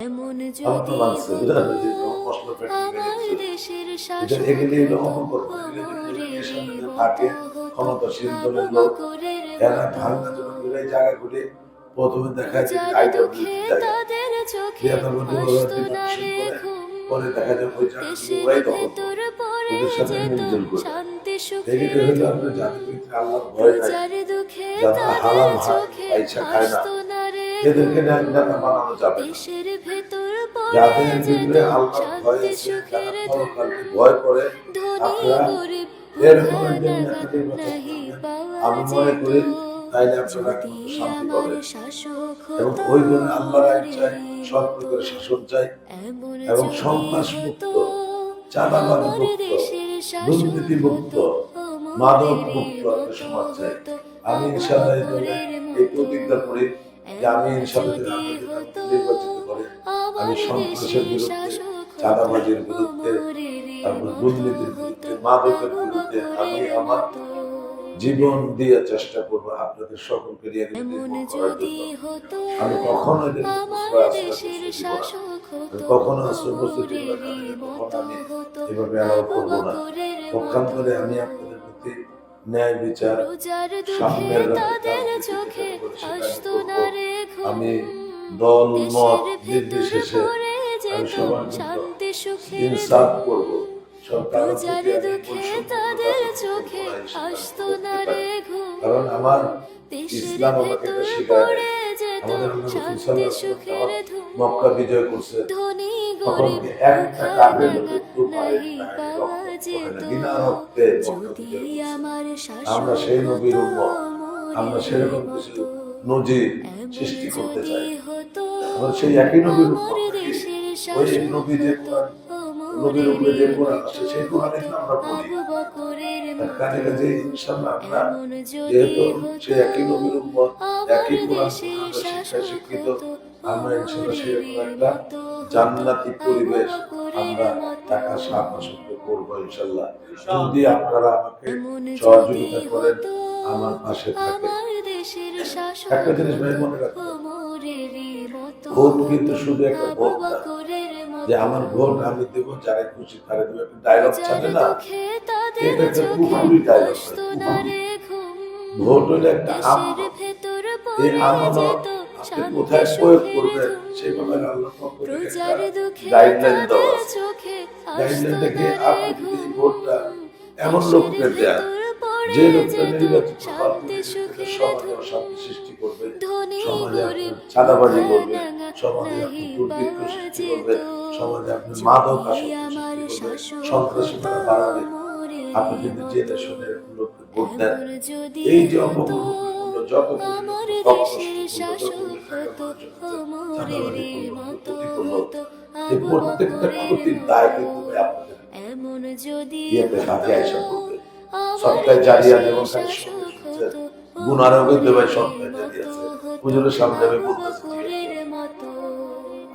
আমার তো লাগছে বুঝলেন যে কষ্ট পেটে এগুলি হলো অপকর্ম, এগুলি থাকে ক্ষমতাশীল দলের লোক, এরা ভাঙা জন্য করে জায়গাগুলি প্রথমে দেখা যায় আইডিয়া পরে দেখা যায় ওই জায়গাগুলি ওরাই দখল করে, ওদের সাথে মিলজুল করে। এগুলি হলো আপনার জাতির ভিতরে আল্লাহর ভয় নাই, যারা হালাল পয়সা খায় না এদেরকে নেতা বানানো যাবে না। যাদের ভিতরে আল্লাহর ভয় আছে, যারা পরকালকে ভয় করে, আপনারা এরকম একজন নেতা নির্বাচন করবেন। আমি মনে করি তাইলে আপনারা শান্তি পাবেন এবং ওই জন্য আল্লাহর আইন চাই, সৎ প্রকারের শাসন চাই এবং সন্ত্রাস মুক্ত, চাঁদাবাজ মুক্ত, দুর্নীতি মুক্ত, মাদক মুক্ত একটা সমাজ চাই। আমি ইনশাআল্লাহ এই প্রতিজ্ঞা করি যে আমি ইনশাআল্লাহ নির্বাচিত করে আমি সন্ত্রাসের বিরুদ্ধে, চাঁদাবাজের বিরুদ্ধে, তারপর দুর্নীতির বিরুদ্ধে, মাদকের বিরুদ্ধে আমি আমার জীবন দিয়ে চেষ্টা করবো আপনাদের সকলকে নিয়ে করার জন্য। আমি কখনো কখনো আশ্রয় আমি এভাবে অ্যালাউ করবো না। পক্ষান্তরে আমি আপনাদের প্রতি ন্যায় বিচার, সাম্যের আমি দল মত নির্বিশেষে আমি সবার ইনসাফ করবো। কারণ আমার ইসলাম আমাকে এটা শেখায়, আমাদের মক্কা বিজয় করছে তখন একটা কাফের বিনা রক্তে আমরা সেই নবীর উম্মত, আমরা সেরকম কিছু নজির সৃষ্টি করতে চাই। আমরা সেই একই নবীর উম্মত, ওই নবী যে নবীর উপরে যে কোরআন আছে সেই কোরআনে আমরা পড়ি। কাজে কাজে ইনশাআল্লাহ আমরা যেহেতু সেই একই নবীর উম্মত, একই কোরআন শিক্ষায় শিক্ষিত, আমরা ইনশাআল্লাহ সেরকম একটা জান্নাতি পরিবেশ আমরা টাকা সাহায্য করবো ইনশাআল্লাহ। যদি আপনারা আমাকে সহযোগিতা করেন, আমার পাশে থাকেন। একটা জিনিস ভাই মনে রাখবেন, ভোট কিন্তু শুধু একটা ভোট না যে আমার ভোট আমি দেবো যারা খুশি তারা দেবো, একটা ডায়লগ থাকে না, এটা একটা পুরোপুরি ডায়লগ। ভোট হলো একটা আমানত, এই আমানত আপনি কোথায় প্রয়োগ করবেন সেভাবে আল্লাহ গাইডলাইন দেওয়া আছে। গাইডলাইনটা কি আপনি যদি ভোটটা এমন লোককে দেন যে লোকটা নির্বাচিত সমাজে অশান্তি সৃষ্টি করবে, সমাজে চাঁদাবাজি করবে, সমাজে আপনি দুর্ভিক্ষ সৃষ্টি করবে, সমাজে আপনি মাদক আসক্তি সৃষ্টি করবে, সন্ত্রাসীরা বাড়াবে, আপনি যদি জেনে শুনে লোককে ভোট দেন, এই যে অপকর্মগুলো যত প্রত্যেকটা ক্ষতির দায় কিন্তু আপনাদের হাতে আসা করবে। সপ্তাহে জারিয়া যেমন গুনারও কিন্তু ভাই সপ্তাহে জারি আছে। হুজুরের সামনে আমি বলতেছি,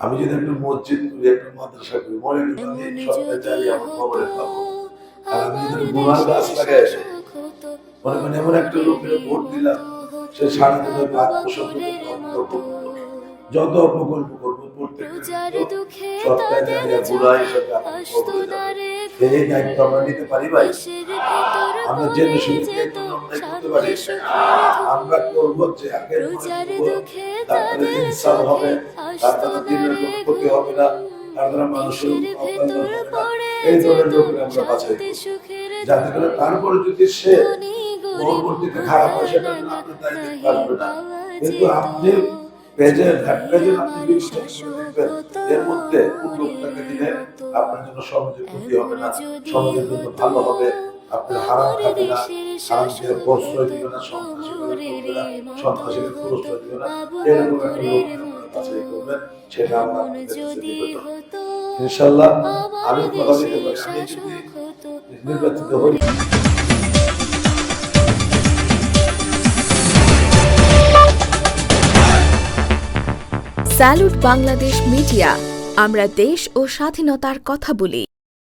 আমি যদি একটা মসজিদ করি, একটা মাদ্রাসা করি, মনে করি সপ্তাহে জারি আমার খবরে পাবো। আর আমি যদি গুনার গাছ লাগাই আসে, মনে করেন এমন একটা লোকের ভোট দিলাম, সে সারাদিন ওই পাঁচ বছর যত অপকল্প করবো এই দায়িত্ব আমরা নিতে পারি ভাই। আমরা জেনে শুনে করতে পারি, আমরা করবো যে আগে তারপরে ইনসাফ হবে, তারপরে দিনের কোনো ক্ষতি হবে না, তারপরে মানুষের এই ধরনের লোকের আমরা বাছাই করবো, যাতে করে তারপরে যদি সে পরবর্তীতে খারাপ হয় সেটা আপনার দায়িত্ব আসবে না। কিন্তু আপনি এর মধ্যে উদ্যোগটাকে দিলে আপনার জন্য সমাজের ক্ষতি হবে না, সমাজের জন্য ভালো হবে। আপনার হারাম খাবে না, হারামকে প্রশ্রয় দিবে না, সন্ত্রাসীকে প্রশ্রয় দিবে না, এরকম একটা লোক বাছাই করবেন, সেটা আমরা ইনশাআল্লাহ। আমি কথা দিতে পারি, আমি যদি নির্বাচিত হই। স্যালুট বাংলাদেশ মিডিয়া, আমরা দেশ ও স্বাধীনতার কথা বলি।